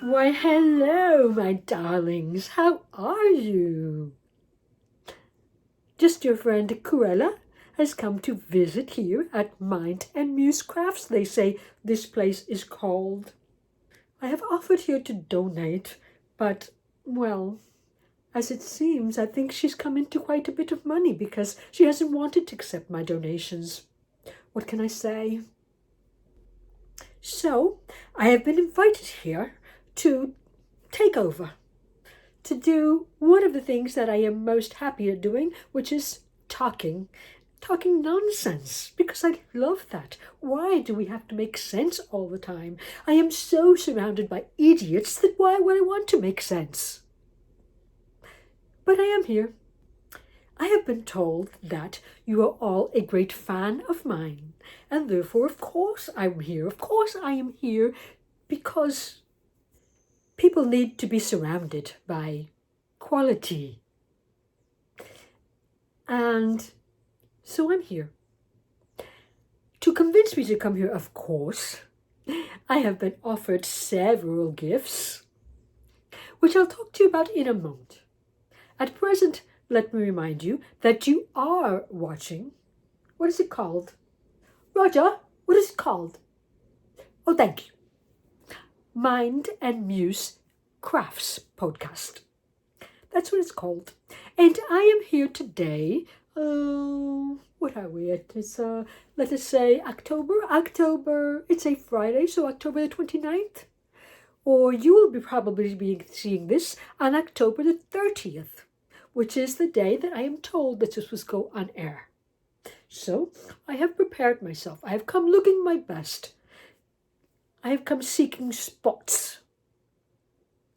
Why, hello, my darlings. How are you? Just your friend Cruella has come to visit here at Mind and Muse Crafts, they say this place is called. I have offered here to donate, but, well, as it seems, I think she's come into quite a bit of money because she hasn't wanted to accept my donations. What can I say? So, I have been invited here to take over, to do one of the things that I am most happy at doing, which is talking nonsense, because I love that. Why do we have to make sense all the time? I am so surrounded by idiots that why would I want to make sense? But I am here. I have been told that you are all a great fan of mine, and therefore, of course, I'm here. Of course, I am here because people need to be surrounded by quality. And so I'm here. To convince me to come here, of course, I have been offered several gifts, which I'll talk to you about in a moment. At present, let me remind you that you are watching. What is it called? Roger, what is it called? Oh, thank you. Mind and Muse Crafts podcast. That's what it's called. And I am here today. What are we at? It's, let us say October. It's a Friday, so October the 29th. Or you will probably be seeing this on October the 30th, which is the day that I am told that this was go on air. So I have prepared myself. I have come looking my best. I have come seeking spots.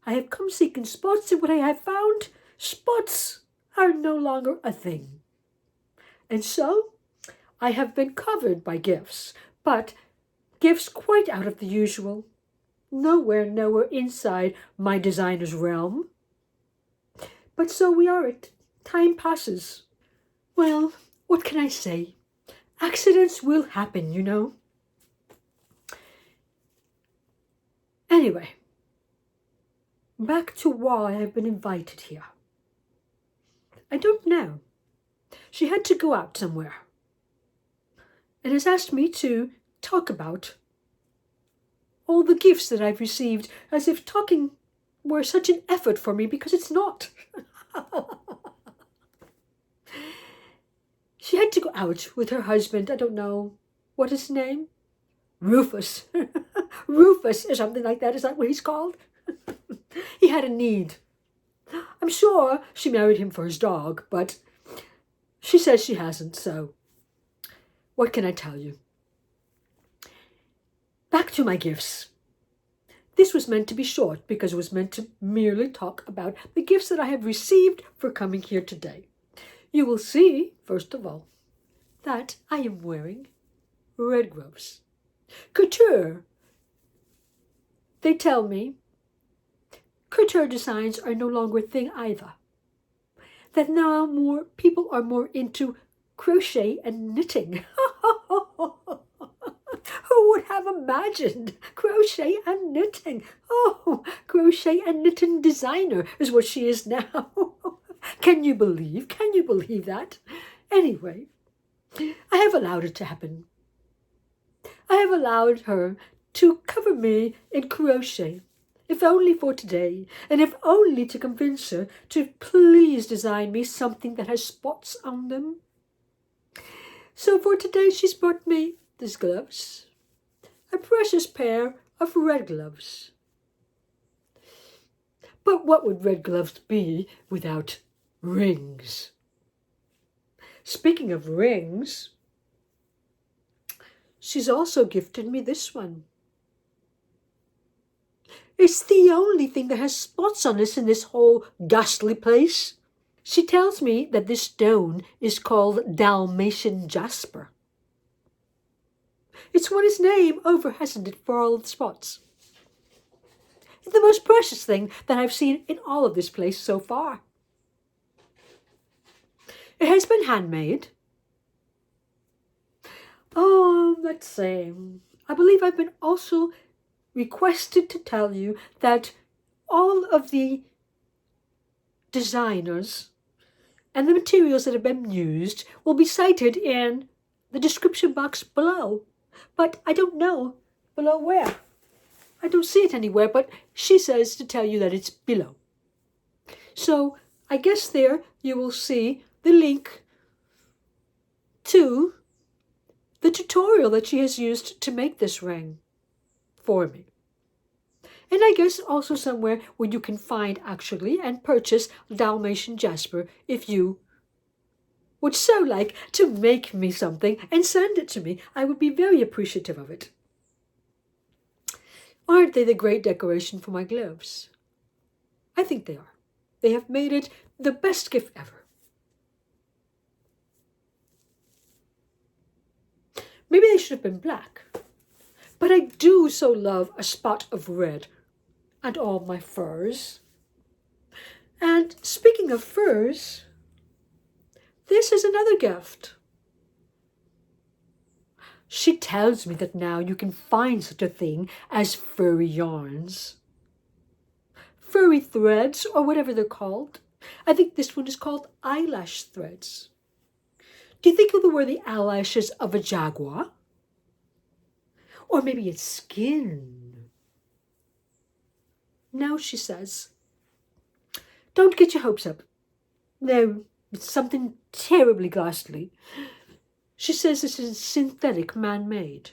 And what I have found, spots are no longer a thing. And so I have been covered by gifts, but gifts quite out of the usual. Nowhere inside my designer's realm. But so we are it. Time passes. Well, what can I say? Accidents will happen, you know. Anyway, back to why I have been invited here. I don't know. She had to go out somewhere and has asked me to talk about all the gifts that I've received, as if talking were such an effort for me, because it's not. She had to go out with her husband. I don't know, what is his name? Rufus. Rufus or something like that. Is that what he's called? He had a need. I'm sure she married him for his dog, but she says she hasn't, so what can I tell you? Back to my gifts. This was meant to be short because it was meant to merely talk about the gifts that I have received for coming here today. You will see, first of all, that I am wearing red gloves. Couture. They tell me couture designs are no longer a thing either. That now more people are more into crochet and knitting. Who would have imagined crochet and knitting? Oh, crochet and knitting designer is what she is now. Can you believe that? Anyway, I have allowed it to happen. I have allowed her to cover me in crochet, if only for today, and if only to convince her to please design me something that has spots on them. So for today she's brought me these gloves, a precious pair of red gloves. But what would red gloves be without rings? Speaking of rings, she's also gifted me this one. It's the only thing that has spots on it in this whole ghastly place. She tells me that this stone is called Dalmatian jasper. It's won its name over, hasn't it, for all the spots. It's the most precious thing that I've seen in all of this place so far. It has been handmade. Oh, let's see. I believe I've been also requested to tell you that all of the designers and the materials that have been used will be cited in the description box below. But I don't know below where. I don't see it anywhere, but she says to tell you that it's below. So I guess there you will see the link to the tutorial that she has used to make this ring for me. And I guess also somewhere where you can find actually and purchase Dalmatian Jasper if you would so like to make me something and send it to me. I would be very appreciative of it. Aren't they the great decoration for my gloves? I think they are. They have made it the best gift ever. Maybe they should have been black, but I do so love a spot of red and all my furs. And speaking of furs, this is another gift. She tells me that now you can find such a thing as furry yarns. Furry threads, or whatever they're called. I think this one is called eyelash threads. Do you think they were the eyelashes of a jaguar? Or maybe it's skin. No, she says. Don't get your hopes up. No, it's something terribly ghastly. She says this is synthetic, man-made.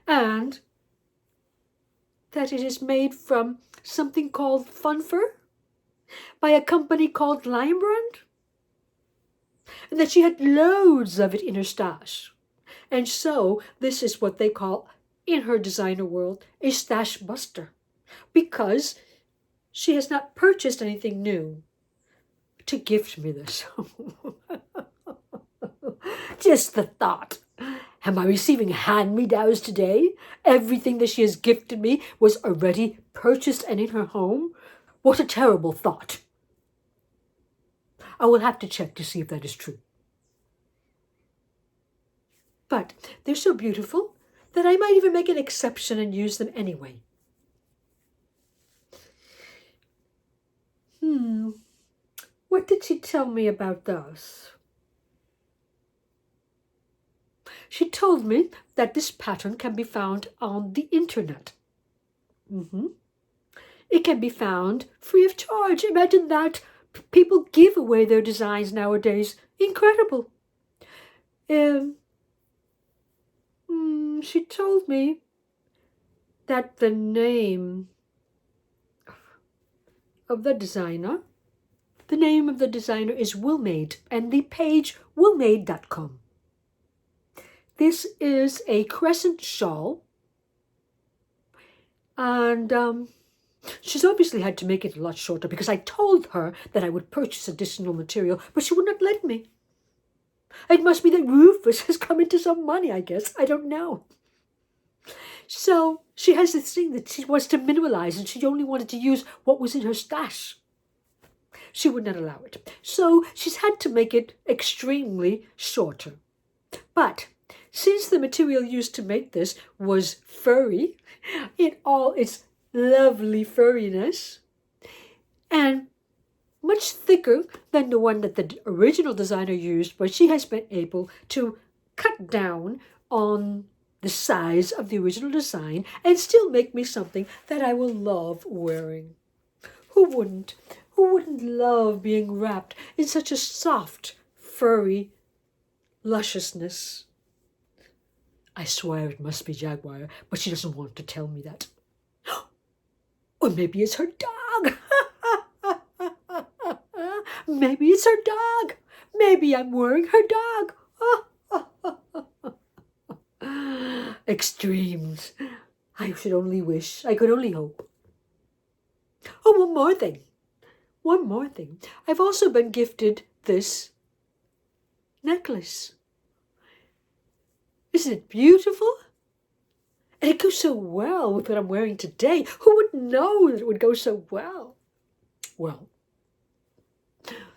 And that it is made from something called fun fur by a company called Limebrand. And that she had loads of it in her stash. And so this is what they call, in her designer world, a stash buster. Because she has not purchased anything new to gift me this. Just the thought. Am I receiving hand-me-downs today? Everything that she has gifted me was already purchased and in her home? What a terrible thought. I will have to check to see if that is true. But they're so beautiful that I might even make an exception and use them anyway. What did she tell me about those? She told me that this pattern can be found on the internet. It can be found free of charge. Imagine that. People give away their designs nowadays. Incredible. She told me that the name of the designer is Willmade, and the page willmade.com. This is a crescent shawl, and she's obviously had to make it a lot shorter because I told her that I would purchase additional material, but she would not let me. It must be that Rufus has come into some money, I guess. I don't know. So she has this thing that she wants to minimalize, and she only wanted to use what was in her stash. She would not allow it. So she's had to make it extremely shorter. But since the material used to make this was furry, in all its lovely furriness, and much thicker than the one that the original designer used, but she has been able to cut down on the size of the original design and still make me something that I will love wearing. Who wouldn't? Who wouldn't love being wrapped in such a soft, furry lusciousness? I swear it must be jaguar, but she doesn't want to tell me that. Or maybe it's her dog. Maybe it's her dog. Maybe I'm wearing her dog. Extremes. I should only wish. I could only hope. Oh, one more thing. I've also been gifted this necklace. Isn't it beautiful? And it goes so well with what I'm wearing today. Who would know that it would go so well? Well,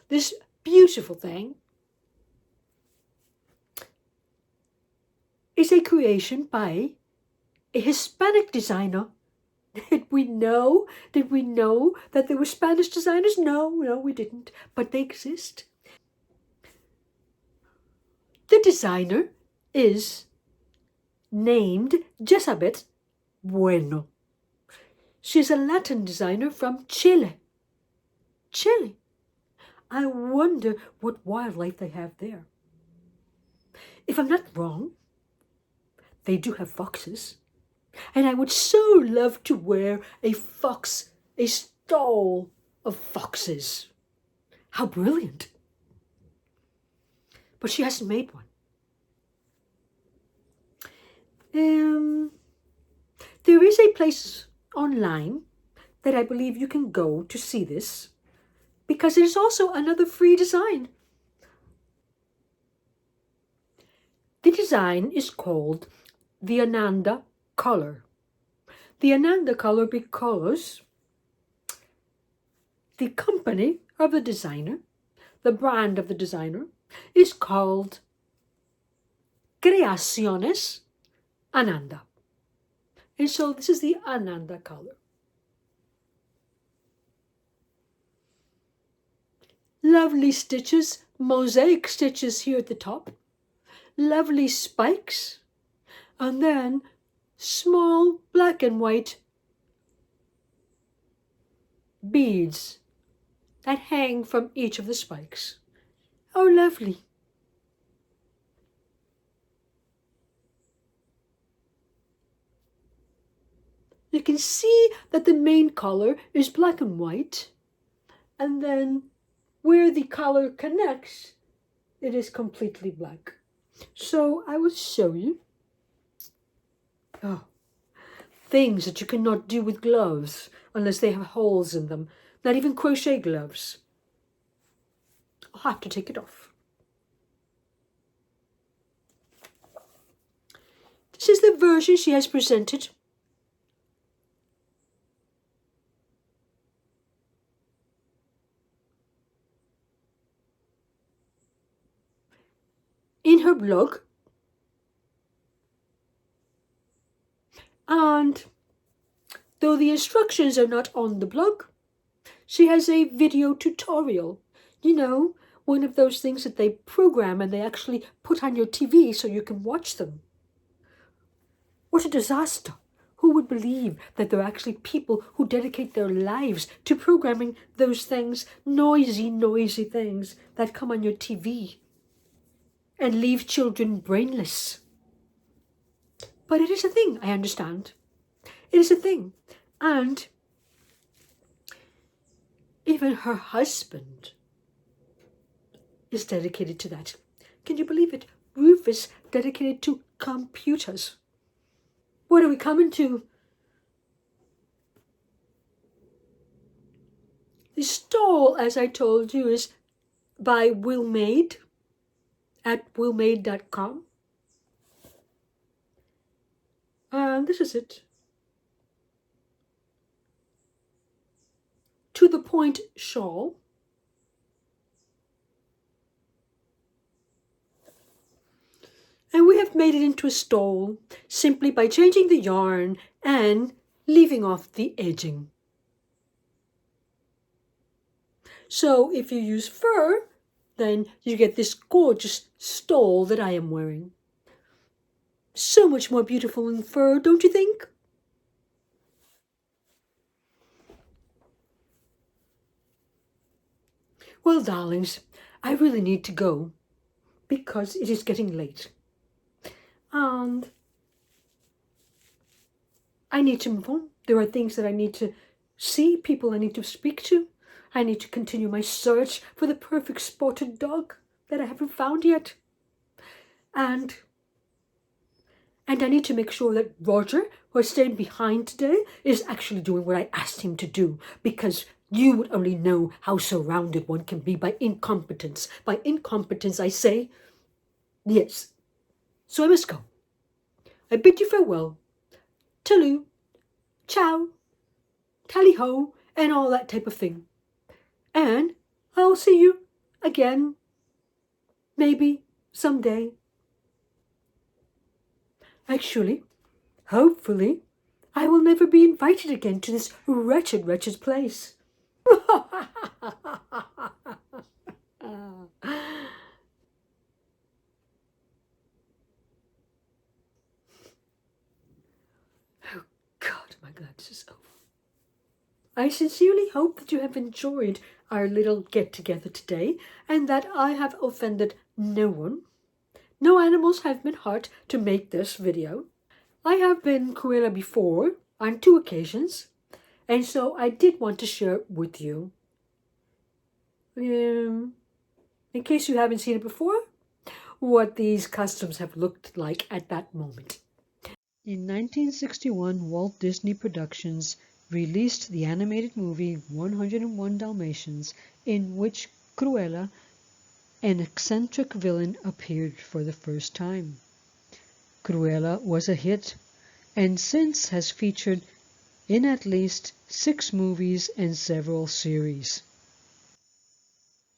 this beautiful thing is a creation by a Hispanic designer Did we know? Did we know that there were Spanish designers? No, no, we didn't. But they exist. The designer is named Jezabet Bueno. She's a Latin designer from Chile. Chile. I wonder what wildlife they have there. If I'm not wrong, they do have foxes. And I would so love to wear a stole of foxes. How brilliant. But she hasn't made one. There is a place online that I believe you can go to see this, because it is also another free design. The design is called the Ananda Color. The Ananda Color because the company of the designer, the brand of the designer, is called Creaciones Ananda. And so this is the Ananda Color. Lovely stitches, mosaic stitches here at the top. Lovely spikes. And then small black and white beads that hang from each of the spikes. Oh, lovely. You can see that the main color is black and white, and then where the color connects, it is completely black. So I will show you things that you cannot do with gloves unless they have holes in them. Not even crochet gloves. I'll have to take it off. This is the version she has presented. In her blog. And though the instructions are not on the blog, she has a video tutorial. You know, one of those things that they program and they actually put on your TV so you can watch them. What a disaster. Who would believe that there are actually people who dedicate their lives to programming those things, noisy things that come on your TV and leave children brainless? But it is a thing, I understand. It is a thing. And even her husband is dedicated to that. Can you believe it? Rufus dedicated to computers. What are we coming to? The stole, as I told you, is by Willmade at willmade.com. And this is it. To the point shawl. And we have made it into a stole simply by changing the yarn and leaving off the edging. So if you use fur, then you get this gorgeous stole that I am wearing. So much more beautiful than fur, don't you think? Well, darlings, I really need to go because it is getting late. And I need to move on. There are things that I need to see, people I need to speak to. I need to continue my search for the perfect spotted dog that I haven't found yet. And I need to make sure that Roger, who is staying behind today, is actually doing what I asked him to do, because you would only know how surrounded one can be by incompetence. By incompetence, I say, yes. So I must go. I bid you farewell. Taloo, ciao, tally-ho, and all that type of thing. And I'll see you again, maybe someday. Actually, hopefully, I will never be invited again to this wretched, wretched place. Oh God, am I glad this is over. I sincerely hope that you have enjoyed our little get-together today and that I have offended no one. No animals have been hurt to make this video. I have been Cruella before on 2 occasions, and so I did want to share it with you. In case you haven't seen it before, what these costumes have looked like at that moment. In 1961, Walt Disney Productions released the animated movie 101 Dalmatians, in which Cruella, an eccentric villain, appeared for the first time. Cruella was a hit, and since has featured in at least 6 movies and several series.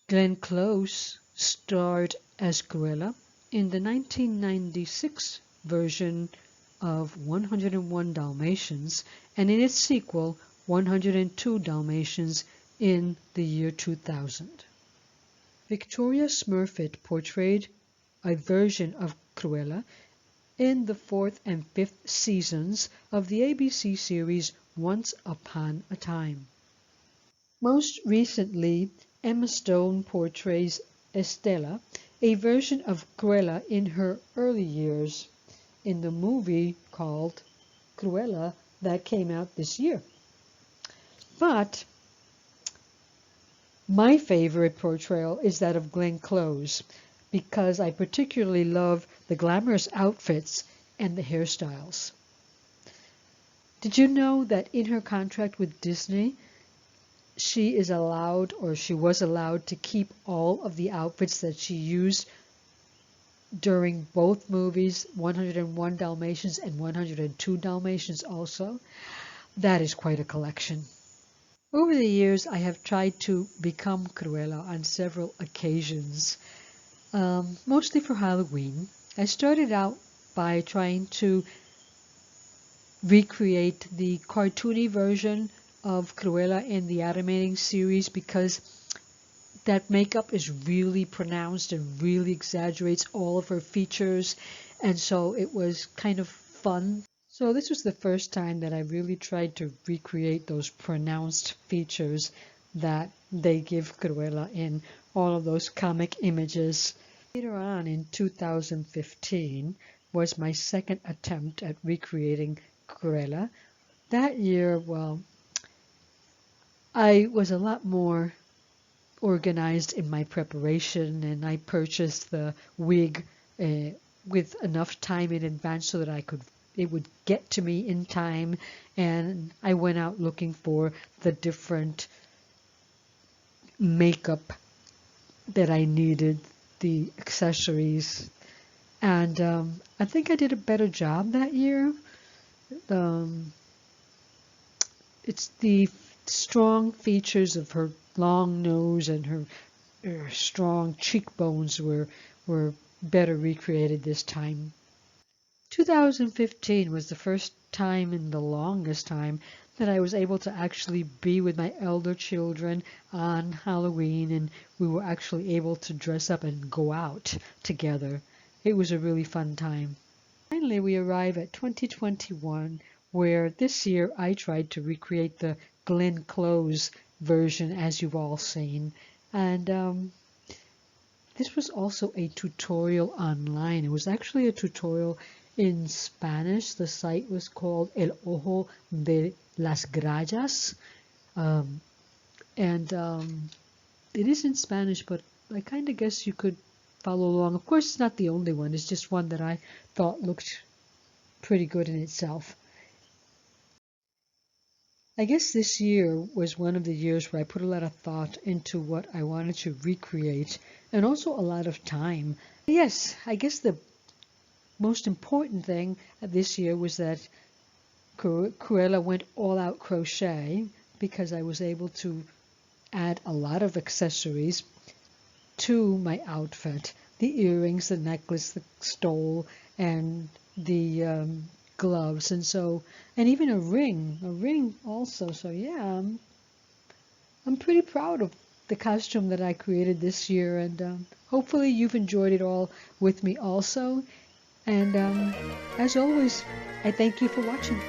Glenn Close starred as Cruella in the 1996 version of 101 Dalmatians and in its sequel 102 Dalmatians in the year 2000. Victoria Smurfit portrayed a version of Cruella in the 4th and 5th seasons of the ABC series Once Upon a Time. Most recently, Emma Stone portrays Estella, a version of Cruella in her early years, in the movie called Cruella that came out this year. But my favorite portrayal is that of Glenn Close, because I particularly love the glamorous outfits and the hairstyles. Did you know that in her contract with Disney, she is allowed, or she was allowed, to keep all of the outfits that she used during both movies, 101 Dalmatians and 102 Dalmatians also? That is quite a collection. Over the years, I have tried to become Cruella on several occasions, mostly for Halloween. I started out by trying to recreate the cartoony version of Cruella in the animating series because that makeup is really pronounced and really exaggerates all of her features, and so it was kind of fun. So this was the first time that I really tried to recreate those pronounced features that they give Cruella in all of those comic images. Later on in 2015 was my second attempt at recreating Cruella. That year, well, I was a lot more organized in my preparation, and I purchased the wig with enough time in advance so that it would get to me in time, and I went out looking for the different makeup that I needed, the accessories, and I think I did a better job that year. It's the strong features of her long nose and her strong cheekbones were better recreated this time. 2015 was the first time in the longest time that I was able to actually be with my elder children on Halloween, and we were actually able to dress up and go out together. It was a really fun time. Finally, we arrive at 2021, where this year I tried to recreate the Glenn Close version, as you've all seen. And this was also a tutorial online. It was actually a tutorial in Spanish. The site was called El Ojo de las Grallas. And it is in Spanish, but I kind of guess you could follow along. Of course, it's not the only one. It's just one that I thought looked pretty good in itself. I guess this year was one of the years where I put a lot of thought into what I wanted to recreate, and also a lot of time. Yes, I guess the most important thing this year was that Cruella went all out crochet, because I was able to add a lot of accessories to my outfit. The earrings, the necklace, the stole, and the gloves, and even a ring also. So yeah, I'm pretty proud of the costume that I created this year, and hopefully you've enjoyed it all with me also. And as always, I thank you for watching.